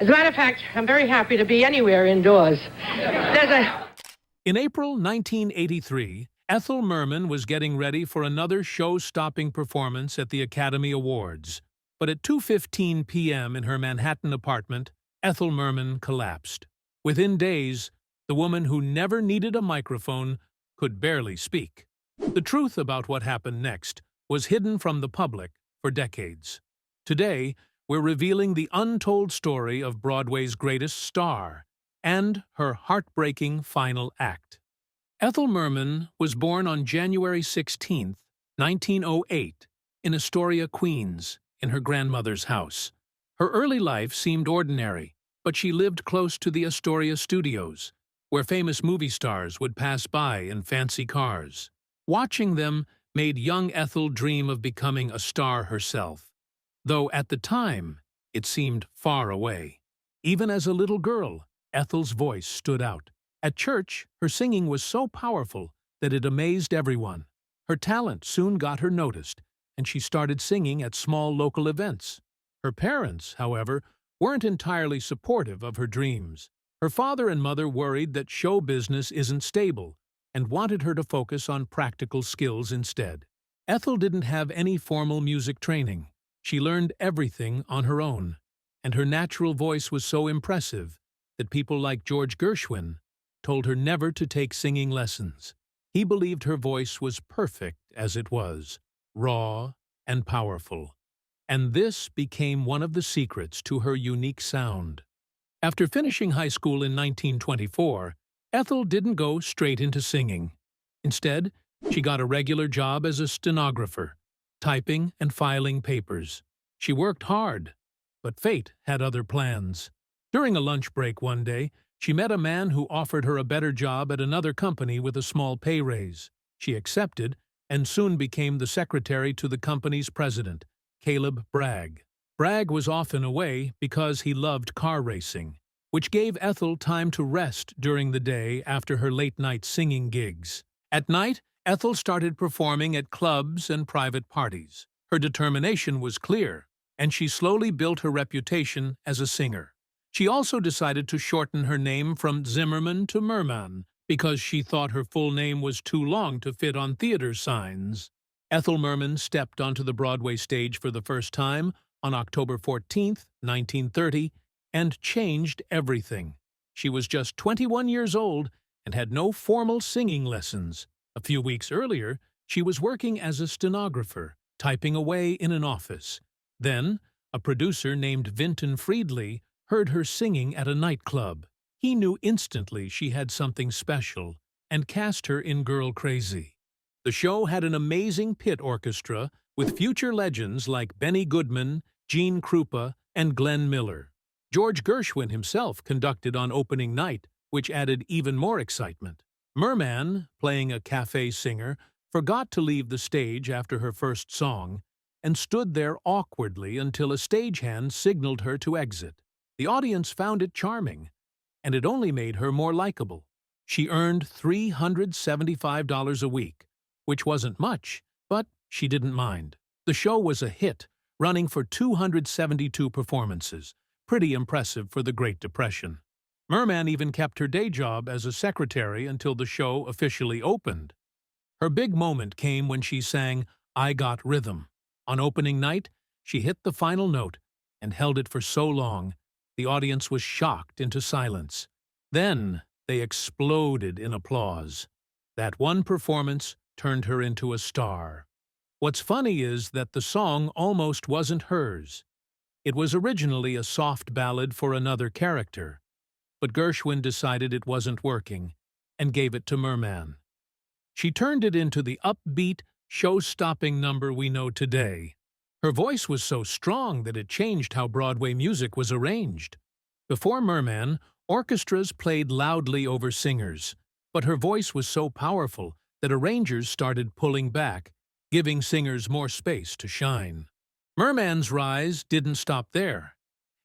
As a matter of fact, I'm very happy to be anywhere indoors. In April 1983, Ethel Merman was getting ready for another show-stopping performance at the Academy Awards. But at 2:15 p.m. in her Manhattan apartment, Ethel Merman collapsed. Within days, the woman who never needed a microphone could barely speak. The truth about what happened next was hidden from the public for decades. Today, we're revealing the untold story of Broadway's greatest star and her heartbreaking final act. Ethel Merman was born on January 16, 1908, in Astoria, Queens, in her grandmother's house. Her early life seemed ordinary, but she lived close to the Astoria studios, where famous movie stars would pass by in fancy cars. Watching them made young Ethel dream of becoming a star herself, though at the time it seemed far away. Even as a little girl, Ethel's voice stood out. At church, her singing was so powerful that it amazed everyone. Her talent soon got her noticed, and she started singing at small local events. Her parents, however, weren't entirely supportive of her dreams. Her father and mother worried that show business isn't stable and wanted her to focus on practical skills instead. Ethel didn't have any formal music training. She learned everything on her own, and her natural voice was so impressive that people like George Gershwin told her never to take singing lessons. He believed her voice was perfect as it was, raw and powerful, and this became one of the secrets to her unique sound. After finishing high school in 1924, Ethel didn't go straight into singing. Instead, she got a regular job as a stenographer, typing and filing papers. She worked hard, but fate had other plans. During a lunch break one day, she met a man who offered her a better job at another company with a small pay raise. She accepted and soon became the secretary to the company's president, Caleb Bragg. Bragg was often away because he loved car racing, which gave Ethel time to rest during the day after her late-night singing gigs. At night, Ethel started performing at clubs and private parties. Her determination was clear, and she slowly built her reputation as a singer. She also decided to shorten her name from Zimmerman to Merman because she thought her full name was too long to fit on theater signs. Ethel Merman stepped onto the Broadway stage for the first time on October 14, 1930, and changed everything. She was just 21 years old and had no formal singing lessons. A few weeks earlier, she was working as a stenographer, typing away in an office. Then, a producer named Vinton Friedley heard her singing at a nightclub. He knew instantly she had something special and cast her in Girl Crazy. The show had an amazing pit orchestra with future legends like Benny Goodman, Gene Krupa, and Glenn Miller. George Gershwin himself conducted on opening night, which added even more excitement. Merman, playing a cafe singer, forgot to leave the stage after her first song and stood there awkwardly until a stagehand signaled her to exit. The audience found it charming, and it only made her more likable. She earned $375 a week, which wasn't much, but she didn't mind. The show was a hit, running for 272 performances, pretty impressive for the Great Depression. Merman even kept her day job as a secretary until the show officially opened. Her big moment came when she sang "I Got Rhythm." On opening night, she hit the final note and held it for so long, the audience was shocked into silence. Then they exploded in applause. That one performance turned her into a star. What's funny is that the song almost wasn't hers. It was originally a soft ballad for another character, but Gershwin decided it wasn't working and gave it to Merman. She turned it into the upbeat, show-stopping number we know today. Her voice was so strong that it changed how Broadway music was arranged. Before Merman, orchestras played loudly over singers, but her voice was so powerful that arrangers started pulling back, giving singers more space to shine. Merman's rise didn't stop there.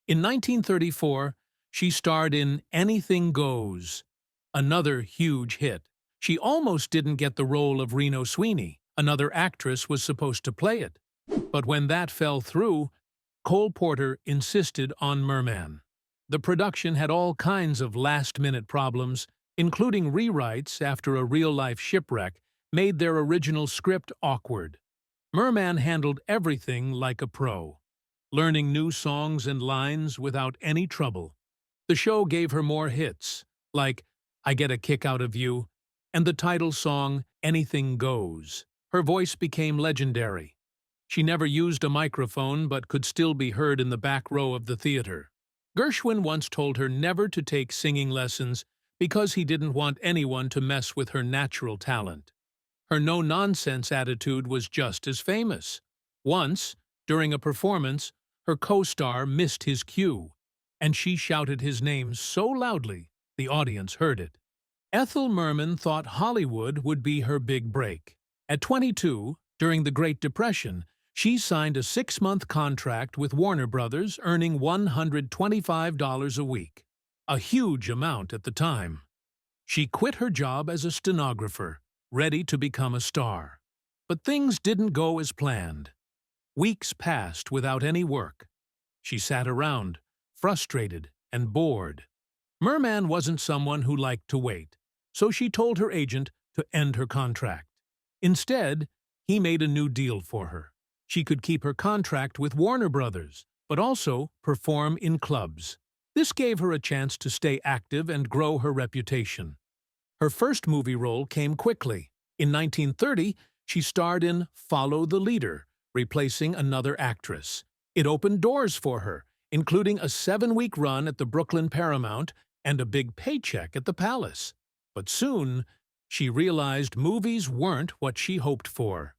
In 1934, she starred in Anything Goes, another huge hit. She almost didn't get the role of Reno Sweeney. Another actress was supposed to play it. But when that fell through, Cole Porter insisted on Merman. The production had all kinds of last-minute problems, including rewrites after a real-life shipwreck made their original script awkward. Merman handled everything like a pro, learning new songs and lines without any trouble. The show gave her more hits, like I Get a Kick Out of You, and the title song Anything Goes. Her voice became legendary. She never used a microphone but could still be heard in the back row of the theater. Gershwin once told her never to take singing lessons because he didn't want anyone to mess with her natural talent. Her no-nonsense attitude was just as famous. Once, during a performance, her co-star missed his cue, and she shouted his name so loudly the audience heard it. Ethel Merman thought Hollywood would be her big break. At 22, during the Great Depression, she signed a 6-month contract with Warner Brothers, earning $125 a week, a huge amount at the time. She quit her job as a stenographer, ready to become a star. But things didn't go as planned. Weeks passed without any work. She sat around, frustrated and bored. Merman wasn't someone who liked to wait, so she told her agent to end her contract. Instead, he made a new deal for her. She could keep her contract with Warner Brothers, but also perform in clubs. This gave her a chance to stay active and grow her reputation. Her first movie role came quickly. In 1930, she starred in Follow the Leader, replacing another actress. It opened doors for her, including a 7-week run at the Brooklyn Paramount and a big paycheck at the Palace. But soon, she realized movies weren't what she hoped for.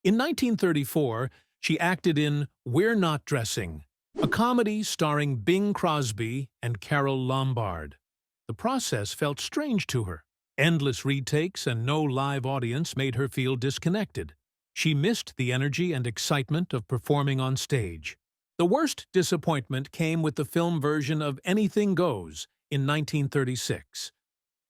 In 1934, she acted in We're Not Dressing, a comedy starring Bing Crosby and Carole Lombard. The process felt strange to her. Endless retakes and no live audience made her feel disconnected. She missed the energy and excitement of performing on stage. The worst disappointment came with the film version of Anything Goes in 1936.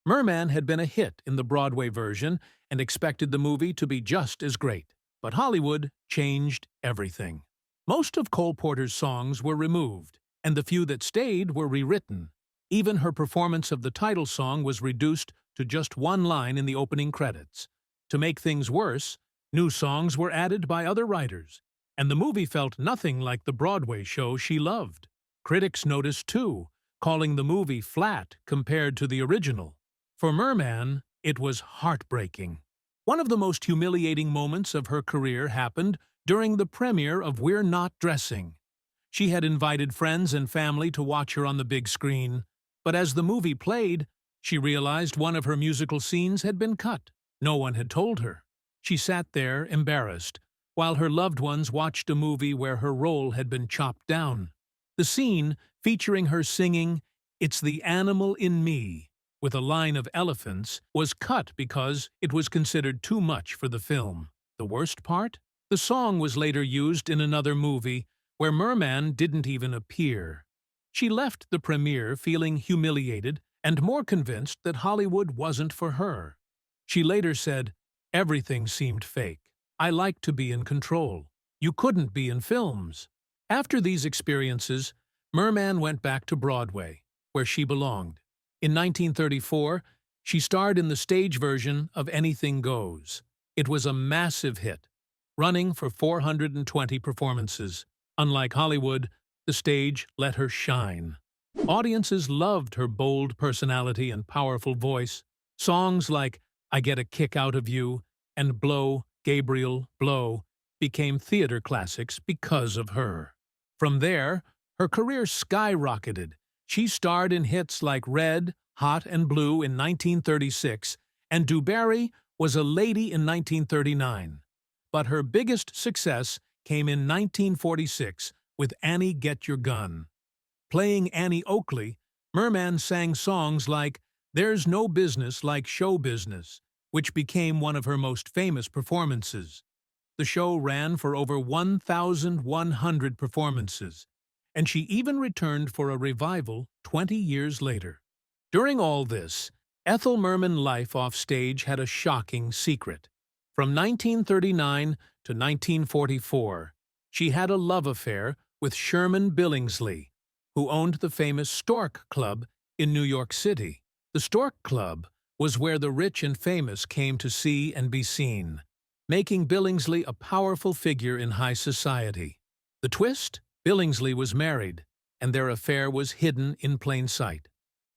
Merman had been a hit in the Broadway version and expected the movie to be just as great. But Hollywood changed everything. Most of Cole Porter's songs were removed, and the few that stayed were rewritten. Even her performance of the title song was reduced to just one line in the opening credits. To make things worse, new songs were added by other writers, and the movie felt nothing like the Broadway show she loved. Critics noticed too, calling the movie flat compared to the original. For Merman, it was heartbreaking. One of the most humiliating moments of her career happened during the premiere of We're Not Dressing. She had invited friends and family to watch her on the big screen, but as the movie played, she realized one of her musical scenes had been cut. No one had told her. She sat there, embarrassed, while her loved ones watched a movie where her role had been chopped down. The scene, featuring her singing It's the Animal in Me, with a line of elephants, was cut because it was considered too much for the film. The worst part? The song was later used in another movie where Merman didn't even appear. She left the premiere feeling humiliated and more convinced that Hollywood wasn't for her. She later said, "Everything seemed fake. I like to be in control. You couldn't be in films." After these experiences, Merman went back to Broadway, where she belonged. In 1934, she starred in the stage version of Anything Goes. It was a massive hit, running for 420 performances. Unlike Hollywood, the stage let her shine. Audiences loved her bold personality and powerful voice. Songs like I Get a Kick Out of You and Blow, Gabriel, Blow became theater classics because of her. From there, her career skyrocketed. She starred in hits like Red, Hot and Blue in 1936, and Du Barry Was a Lady in 1939. But her biggest success came in 1946 with Annie Get Your Gun. Playing Annie Oakley, Merman sang songs like There's No Business Like Show Business, which became one of her most famous performances. The show ran for over 1,100 performances, and she even returned for a revival 20 years later. During all this, Ethel Merman's life off stage had a shocking secret. From 1939 to 1944, she had a love affair with Sherman Billingsley, who owned the famous Stork Club in New York City. The Stork Club was where the rich and famous came to see and be seen, making Billingsley a powerful figure in high society. The twist? Billingsley was married, and their affair was hidden in plain sight.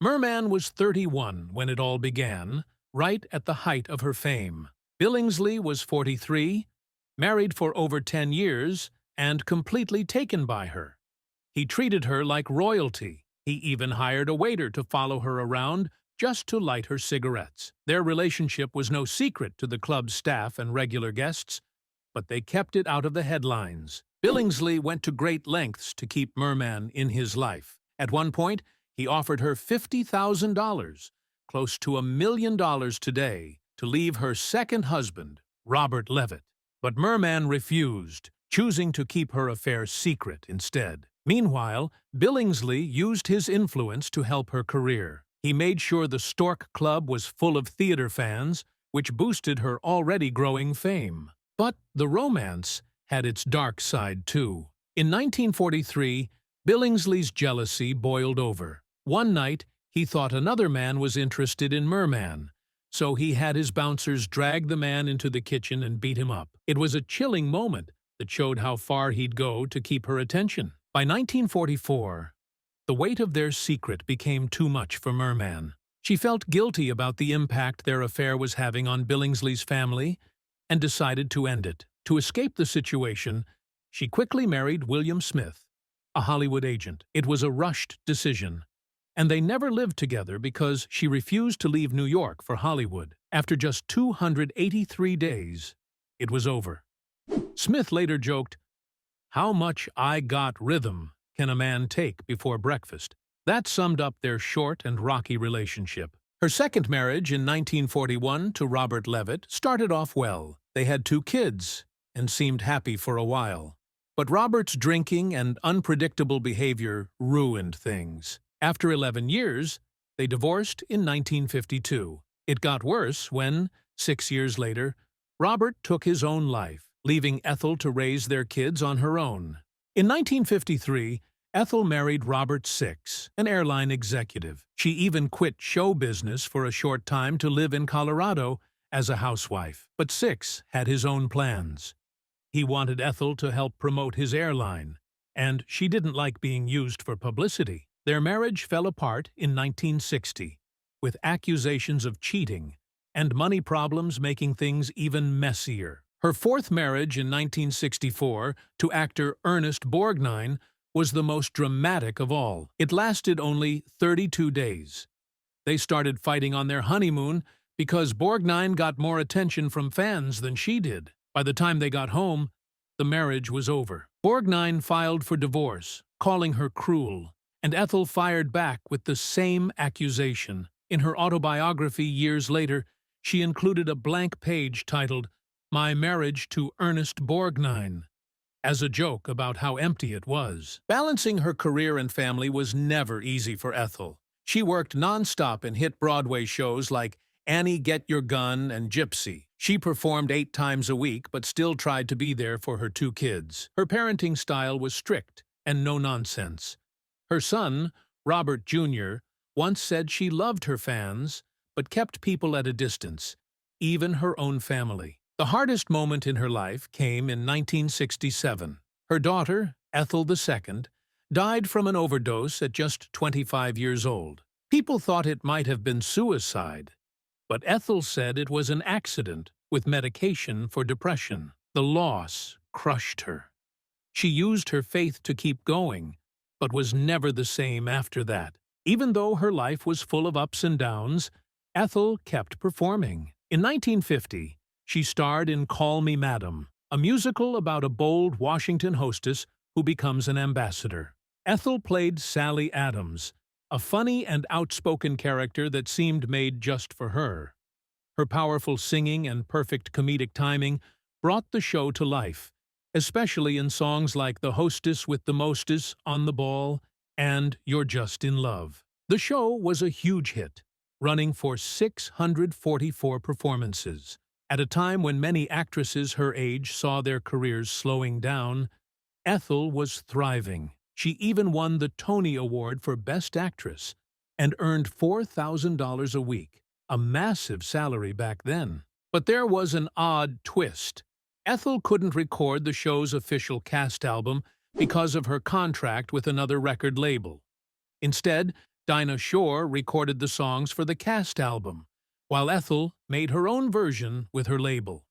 Merman was 31 when it all began, right at the height of her fame. Billingsley was 43, married for over 10 years, and completely taken by her. He treated her like royalty. He even hired a waiter to follow her around just to light her cigarettes. Their relationship was no secret to the club's staff and regular guests, but they kept it out of the headlines. Billingsley went to great lengths to keep Merman in his life. At one point, he offered her $50,000, close to $1 million today, to leave her second husband, Robert Levitt. But Merman refused, choosing to keep her affair secret instead. Meanwhile, Billingsley used his influence to help her career. He made sure the Stork Club was full of theater fans, which boosted her already growing fame. But the romance had its dark side too. In 1943, Billingsley's jealousy boiled over. One night, he thought another man was interested in Merman, so he had his bouncers drag the man into the kitchen and beat him up. It was a chilling moment that showed how far he'd go to keep her attention. By 1944, the weight of their secret became too much for Merman. She felt guilty about the impact their affair was having on Billingsley's family and decided to end it. To escape the situation, she quickly married William Smith, a Hollywood agent. It was a rushed decision, and they never lived together because she refused to leave New York for Hollywood. After just 283 days, it was over. Smith later joked, "How much I got rhythm can a man take before breakfast?" That summed up their short and rocky relationship. Her second marriage in 1941 to Robert Levitt started off well. They had 2 kids and seemed happy for a while. But Robert's drinking and unpredictable behavior ruined things. After 11 years, they divorced in 1952. It got worse when, 6 years later, Robert took his own life, leaving Ethel to raise their kids on her own. In 1953, Ethel married Robert Six, an airline executive. She even quit show business for a short time to live in Colorado as a housewife. But Six had his own plans. He wanted Ethel to help promote his airline, and she didn't like being used for publicity. Their marriage fell apart in 1960, with accusations of cheating and money problems making things even messier. Her fourth marriage in 1964 to actor Ernest Borgnine was the most dramatic of all. It lasted only 32 days. They started fighting on their honeymoon because Borgnine got more attention from fans than she did. By the time they got home, the marriage was over. Borgnine filed for divorce, calling her cruel, and Ethel fired back with the same accusation. In her autobiography years later, she included a blank page titled, "My Marriage to Ernest Borgnine," as a joke about how empty it was. Balancing her career and family was never easy for Ethel. She worked nonstop in hit Broadway shows like Annie Get Your Gun and Gypsy. She performed 8 times a week but still tried to be there for her 2 kids. Her parenting style was strict and no nonsense. Her son, Robert Jr., once said she loved her fans but kept people at a distance, even her own family. The hardest moment in her life came in 1967. Her daughter, Ethel II, died from an overdose at just 25 years old. People thought it might have been suicide, but Ethel said it was an accident with medication for depression. The loss crushed her. She used her faith to keep going, but was never the same after that. Even though her life was full of ups and downs, Ethel kept performing. In 1950, she starred in Call Me Madam, a musical about a bold Washington hostess who becomes an ambassador. Ethel played Sally Adams, a funny and outspoken character that seemed made just for her. Her powerful singing and perfect comedic timing brought the show to life, especially in songs like The Hostess with the Mostess, On the Ball, and You're Just in Love. The show was a huge hit, running for 644 performances. At a time when many actresses her age saw their careers slowing down, Ethel was thriving. She even won the Tony Award for Best Actress and earned $4,000 a week, a massive salary back then. But there was an odd twist. Ethel couldn't record the show's official cast album because of her contract with another record label. Instead, Dinah Shore recorded the songs for the cast album, while Ethel made her own version with her label.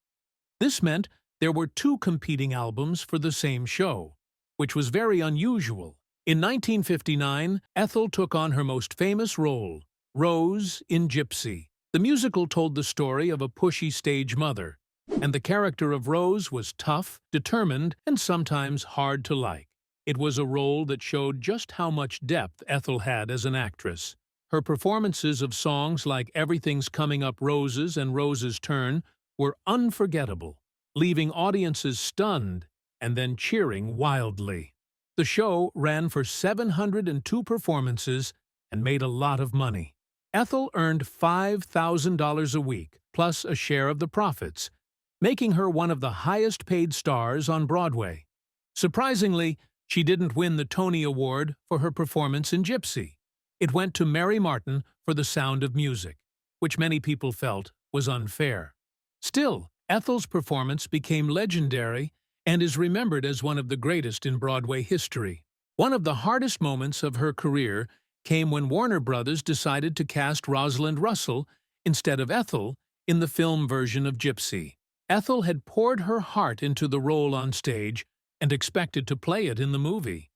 This meant there were two competing albums for the same show, which was very unusual. In 1959, Ethel took on her most famous role, Rose in Gypsy. The musical told the story of a pushy stage mother, and the character of Rose was tough, determined, and sometimes hard to like. It was a role that showed just how much depth Ethel had as an actress. Her performances of songs like Everything's Coming Up Roses and Rose's Turn were unforgettable, leaving audiences stunned and then cheering wildly. The show ran for 702 performances and made a lot of money. Ethel earned $5,000 a week, plus a share of the profits, making her one of the highest-paid stars on Broadway. Surprisingly, she didn't win the Tony Award for her performance in Gypsy. It went to Mary Martin for The Sound of Music, which many people felt was unfair. Still, Ethel's performance became legendary and is remembered as one of the greatest in Broadway history. One of the hardest moments of her career came when Warner Brothers decided to cast Rosalind Russell instead of Ethel in the film version of Gypsy. Ethel had poured her heart into the role on stage and expected to play it in the movie.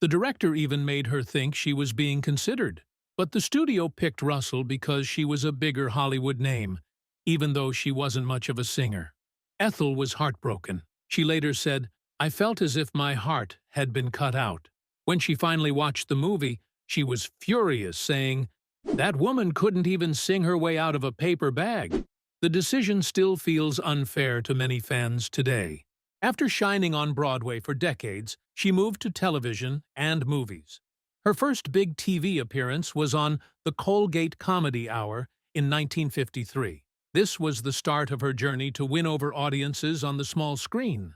The director even made her think she was being considered, but the studio picked Russell because she was a bigger Hollywood name, even though she wasn't much of a singer. Ethel was heartbroken. She later said, "I felt as if my heart had been cut out." When she finally watched the movie, she was furious, saying, "That woman couldn't even sing her way out of a paper bag." The decision still feels unfair to many fans today. After shining on Broadway for decades, she moved to television and movies. Her first big TV appearance was on the Colgate Comedy Hour in 1953. This was the start of her journey to win over audiences on the small screen.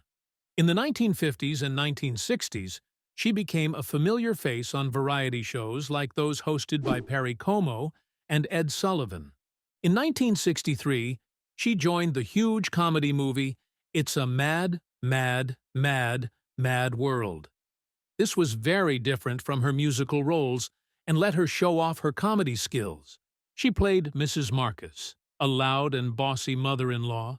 In the 1950s and 1960s, she became a familiar face on variety shows like those hosted by Perry Como and Ed Sullivan. In 1963, she joined the huge comedy movie It's a Mad, Mad, Mad, Mad World. This was very different from her musical roles and let her show off her comedy skills. She played Mrs. Marcus, a loud and bossy mother-in-law.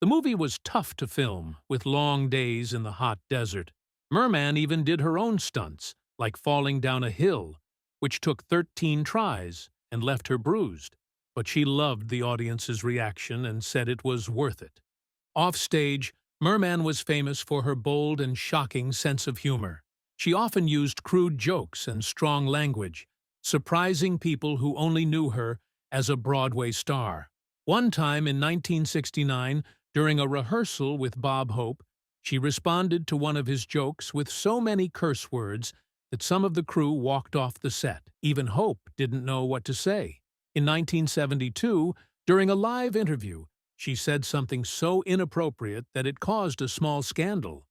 The movie was tough to film, with long days in the hot desert. Merman even did her own stunts, like falling down a hill, which took 13 tries and left her bruised. But she loved the audience's reaction and said it was worth it. Offstage, Merman was famous for her bold and shocking sense of humor. She often used crude jokes and strong language, surprising people who only knew her as a Broadway star. One time in 1969, during a rehearsal with Bob Hope, she responded to one of his jokes with so many curse words that some of the crew walked off the set. Even Hope didn't know what to say. In 1972, during a live interview, she said something so inappropriate that it caused a small scandal.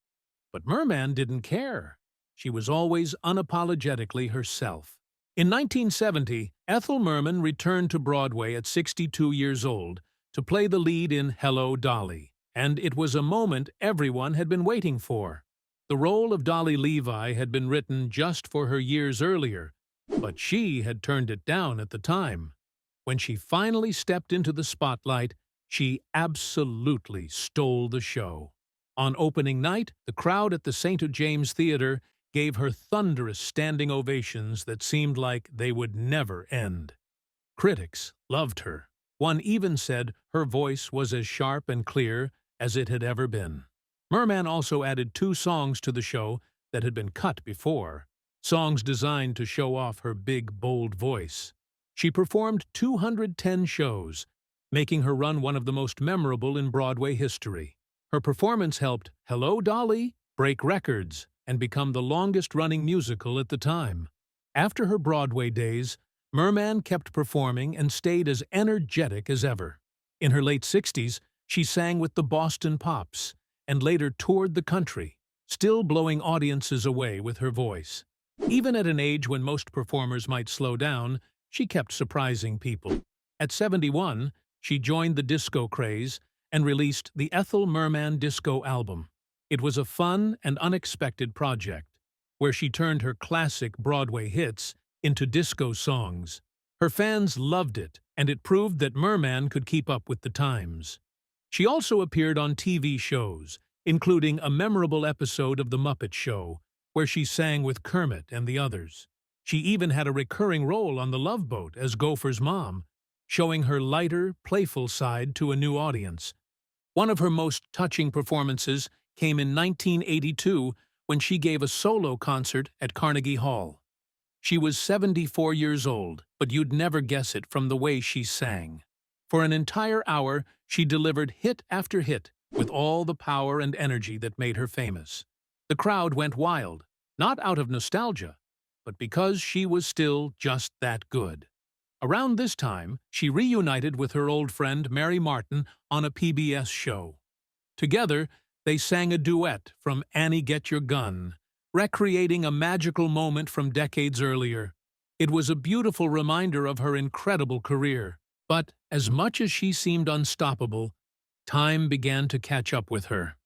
But Merman didn't care. She was always unapologetically herself. In 1970, Ethel Merman returned to Broadway at 62 years old to play the lead in Hello, Dolly, and it was a moment everyone had been waiting for. The role of Dolly Levi had been written just for her years earlier, but she had turned it down at the time. When she finally stepped into the spotlight, she absolutely stole the show. On opening night, the crowd at the St. James Theater gave her thunderous standing ovations that seemed like they would never end. Critics loved her. One even said her voice was as sharp and clear as it had ever been. Merman also added 2 songs to the show that had been cut before, songs designed to show off her big, bold voice. She performed 210 shows, making her run one of the most memorable in Broadway history. Her performance helped Hello, Dolly break records and become the longest-running musical at the time. After her Broadway days, Merman kept performing and stayed as energetic as ever. In her late 60s, she sang with the Boston Pops and later toured the country, still blowing audiences away with her voice. Even at an age when most performers might slow down, she kept surprising people. At 71, she joined the disco craze and released the Ethel Merman disco album. It was a fun and unexpected project, where she turned her classic Broadway hits into disco songs. Her fans loved it, and it proved that Merman could keep up with the times. She also appeared on TV shows, including a memorable episode of The Muppet Show, where she sang with Kermit and the others. She even had a recurring role on The Love Boat as Gopher's mom, showing her lighter, playful side to a new audience. One of her most touching performances came in 1982 when she gave a solo concert at Carnegie Hall. She was 74 years old, but you'd never guess it from the way she sang. For an entire hour, she delivered hit after hit with all the power and energy that made her famous. The crowd went wild, not out of nostalgia, but because she was still just that good. Around this time, she reunited with her old friend Mary Martin on a PBS show. Together, they sang a duet from Annie Get Your Gun, recreating a magical moment from decades earlier. It was a beautiful reminder of her incredible career. But as much as she seemed unstoppable, time began to catch up with her.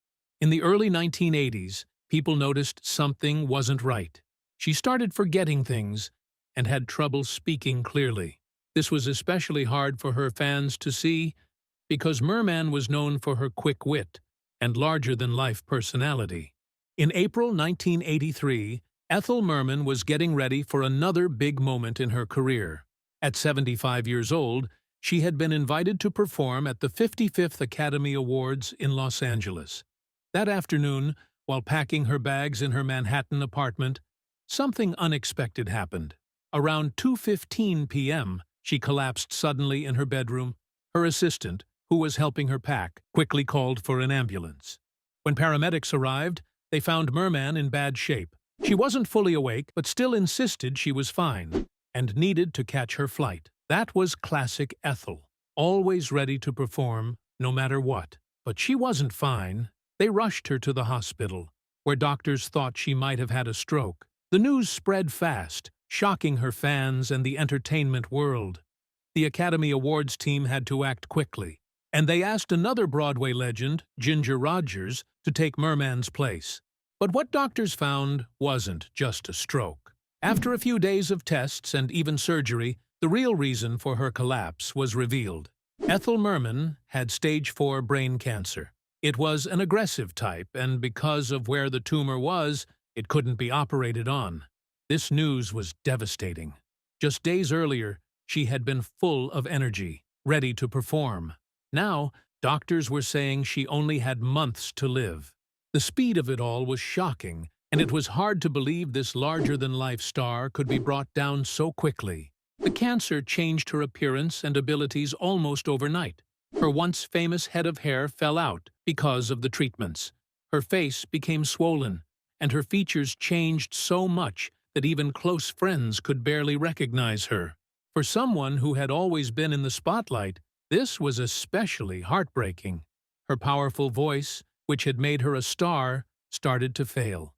In the early 1980s, people noticed something wasn't right. She started forgetting things and had trouble speaking clearly. This was especially hard for her fans to see because Merman was known for her quick wit and larger-than-life personality. In April 1983, Ethel Merman was getting ready for another big moment in her career. At 75 years old, she had been invited to perform at the 55th Academy Awards in Los Angeles. That afternoon, while packing her bags in her Manhattan apartment, something unexpected happened. Around 2:15 p.m., she collapsed suddenly in her bedroom. Her assistant, who was helping her pack, quickly called for an ambulance. When paramedics arrived, they found Merman in bad shape. She wasn't fully awake, but still insisted she was fine and needed to catch her flight. That was classic Ethel, always ready to perform, no matter what. But she wasn't fine. They rushed her to the hospital, where doctors thought she might have had a stroke. The news spread fast, shocking her fans and the entertainment world. The Academy Awards team had to act quickly, and they asked another Broadway legend, Ginger Rogers, to take Merman's place. But what doctors found wasn't just a stroke. After a few days of tests and even surgery, the real reason for her collapse was revealed. Ethel Merman had stage 4 brain cancer. It was an aggressive type, and because of where the tumor was, it couldn't be operated on. This news was devastating. Just days earlier, she had been full of energy, ready to perform. Now, doctors were saying she only had months to live. The speed of it all was shocking, and it was hard to believe this larger-than-life star could be brought down so quickly. The cancer changed her appearance and abilities almost overnight. Her once famous head of hair fell out because of the treatments. Her face became swollen, and her features changed so much that even close friends could barely recognize her. For someone who had always been in the spotlight, this was especially heartbreaking. Her powerful voice, which had made her a star, started to fail.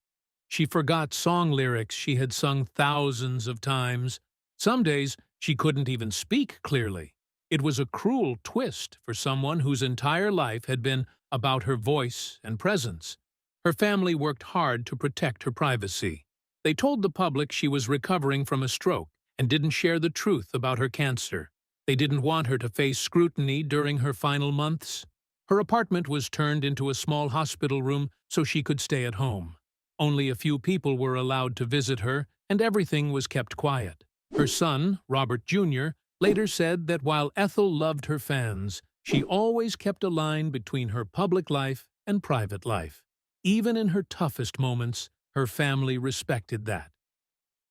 She forgot song lyrics she had sung thousands of times. Some days, she couldn't even speak clearly. It was a cruel twist for someone whose entire life had been about her voice and presence. Her family worked hard to protect her privacy. They told the public she was recovering from a stroke and didn't share the truth about her cancer. They didn't want her to face scrutiny during her final months. Her apartment was turned into a small hospital room so she could stay at home. Only a few people were allowed to visit her, and everything was kept quiet. Her son, Robert Jr., later said that while Ethel loved her fans, she always kept a line between her public life and private life. Even in her toughest moments, her family respected that.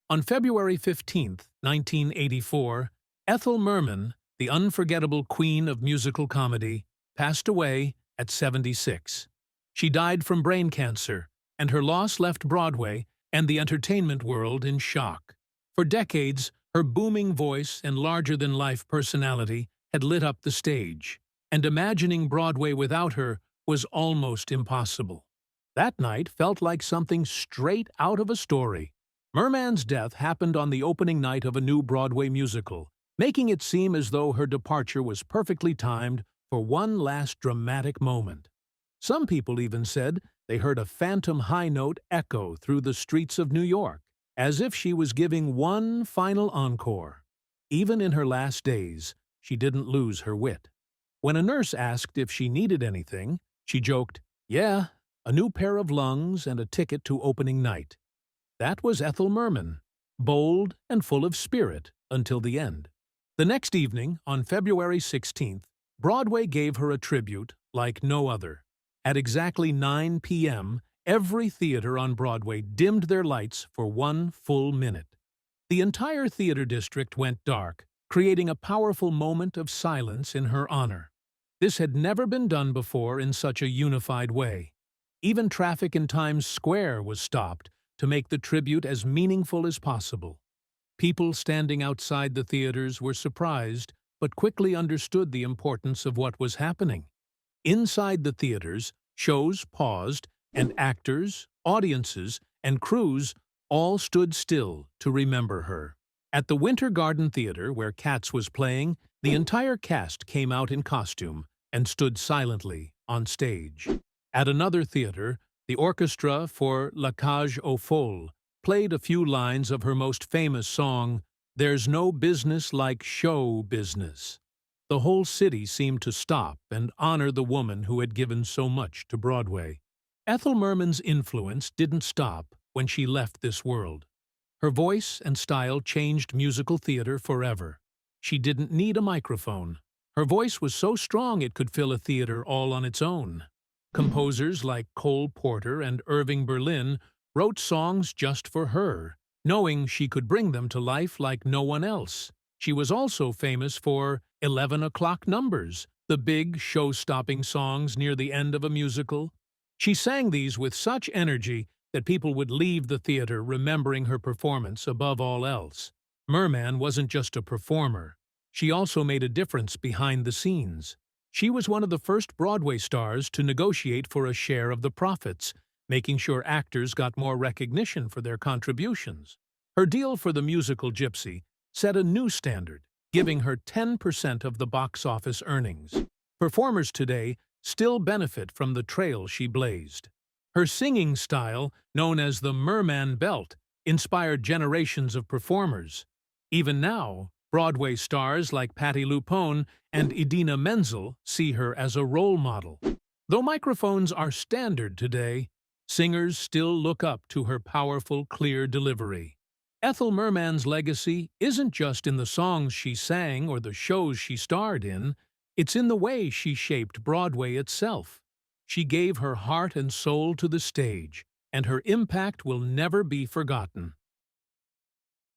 On February 15, 1984, Ethel Merman, the unforgettable queen of musical comedy, passed away at 76. She died from brain cancer, and her loss left Broadway and the entertainment world in shock. For decades, her booming voice and larger-than-life personality had lit up the stage, and imagining Broadway without her was almost impossible. That night felt like something straight out of a story. Merman's death happened on the opening night of a new Broadway musical, making it seem as though her departure was perfectly timed for one last dramatic moment. Some people even said they heard a phantom high note echo through the streets of New York, as if she was giving one final encore. Even in her last days, she didn't lose her wit. When a nurse asked if she needed anything, she joked, "Yeah, a new pair of lungs and a ticket to opening night." That was Ethel Merman, bold and full of spirit until the end. The next evening, on February 16th, Broadway gave her a tribute like no other. At exactly 9 p.m., every theater on Broadway dimmed their lights for 1 full minute. The entire theater district went dark, creating a powerful moment of silence in her honor. This had never been done before in such a unified way. Even traffic in Times Square was stopped to make the tribute as meaningful as possible. People standing outside the theaters were surprised, but quickly understood the importance of what was happening. Inside the theaters, shows paused, and actors, audiences, and crews all stood still to remember her. At the Winter Garden Theater, where Cats was playing, the entire cast came out in costume and stood silently on stage. At another theater, the orchestra for La Cage aux Folles played a few lines of her most famous song, "There's No Business Like Show Business." The whole city seemed to stop and honor the woman who had given so much to Broadway. Ethel Merman's influence didn't stop when she left this world. Her voice and style changed musical theater forever. She didn't need a microphone. Her voice was so strong it could fill a theater all on its own. Composers like Cole Porter and Irving Berlin wrote songs just for her, knowing she could bring them to life like no one else. She was also famous for 11 o'clock numbers, the big, show-stopping songs near the end of a musical. She sang these with such energy that people would leave the theater remembering her performance above all else. Merman wasn't just a performer. She also made a difference behind the scenes. She was one of the first Broadway stars to negotiate for a share of the profits, making sure actors got more recognition for their contributions. Her deal for the musical Gypsy set a new standard, giving her 10% of the box office earnings. Performers today still benefit from the trail she blazed. Her singing style, known as the Merman Belt, inspired generations of performers. Even now, Broadway stars like Patti LuPone and Idina Menzel see her as a role model. Though microphones are standard today, singers still look up to her powerful, clear delivery. Ethel Merman's legacy isn't just in the songs she sang or the shows she starred in, it's in the way she shaped Broadway itself. She gave her heart and soul to the stage, and her impact will never be forgotten.